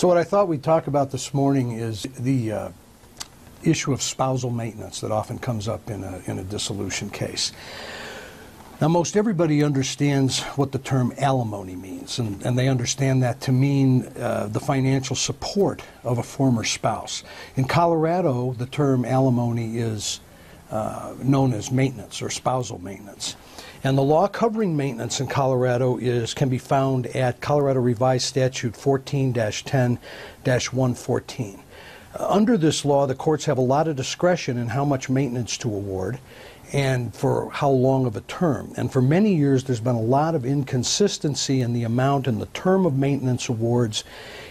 So what I thought we'd talk about this morning is the issue of spousal maintenance that often comes up in a dissolution case. Now, most everybody understands what the term alimony means, and they understand that to mean the financial support of a former spouse. In Colorado, the term alimony is known as maintenance or spousal maintenance. And the law covering maintenance in Colorado can be found at Colorado Revised Statute 14-10-114. Under this law, the courts have a lot of discretion in how much maintenance to award and for how long of a term. And for many years, there's been a lot of inconsistency in the amount and the term of maintenance awards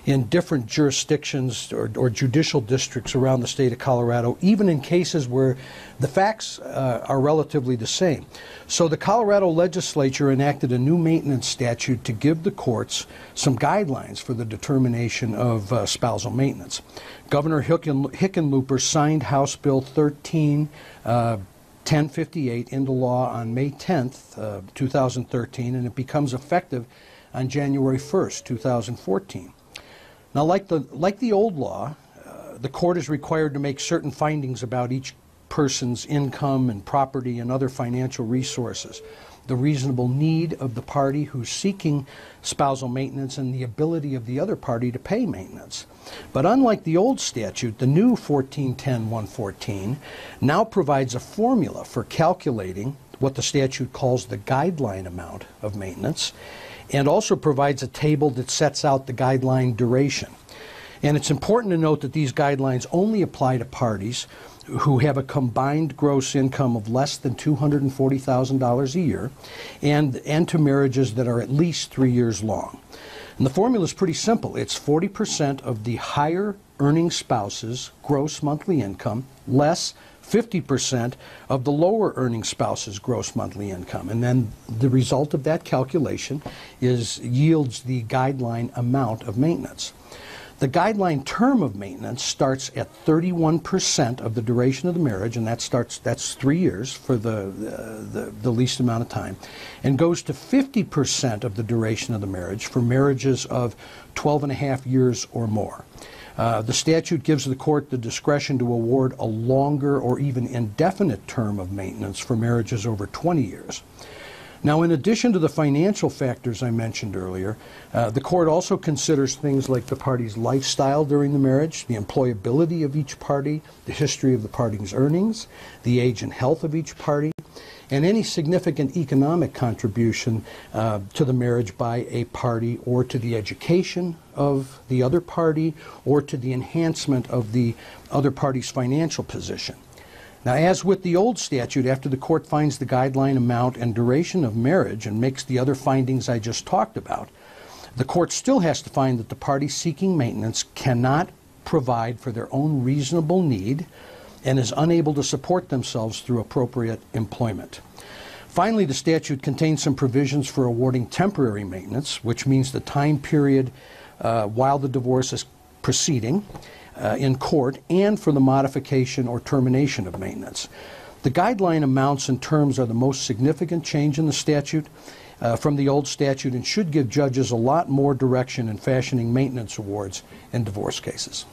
in different jurisdictions or judicial districts around the state of Colorado, even in cases where the facts are relatively the same. So the Colorado legislature enacted a new maintenance statute to give the courts some guidelines for the determination of spousal maintenance. Governor Hickenlooper signed House Bill 1058 into law on May 10th, 2013, and it becomes effective on January 1st, 2014. Now, like the old law, the court is required to make certain findings about each person's income and property and other financial resources, the reasonable need of the party who's seeking spousal maintenance, and the ability of the other party to pay maintenance. But unlike the old statute, the new 14-10-114 now provides a formula for calculating what the statute calls the guideline amount of maintenance, and also provides a table that sets out the guideline duration. And it's important to note that these guidelines only apply to parties who have a combined gross income of less than $240,000 a year, and to marriages that are at least 3 years long. And the formula is pretty simple. It's 40% of the higher earning spouse's gross monthly income less 50% of the lower earning spouse's gross monthly income. And then the result of that calculation yields the guideline amount of maintenance. The guideline term of maintenance starts at 31% of the duration of the marriage, and that's 3 years for the least amount of time, and goes to 50% of the duration of the marriage for marriages of 12.5 years or more. The statute gives the court the discretion to award a longer or even indefinite term of maintenance for marriages over 20 years. Now, in addition to the financial factors I mentioned earlier, the court also considers things like the party's lifestyle during the marriage, the employability of each party, the history of the party's earnings, the age and health of each party, and any significant economic contribution to the marriage by a party, or to the education of the other party, or to the enhancement of the other party's financial position. Now, as with the old statute, after the court finds the guideline amount and duration of marriage and makes the other findings I just talked about, the court still has to find that the party seeking maintenance cannot provide for their own reasonable need and is unable to support themselves through appropriate employment. Finally, the statute contains some provisions for awarding temporary maintenance, which means the time period while the divorce is proceeding in court, and for the modification or termination of maintenance. The guideline amounts and terms are the most significant change in the statute from the old statute, and should give judges a lot more direction in fashioning maintenance awards in divorce cases.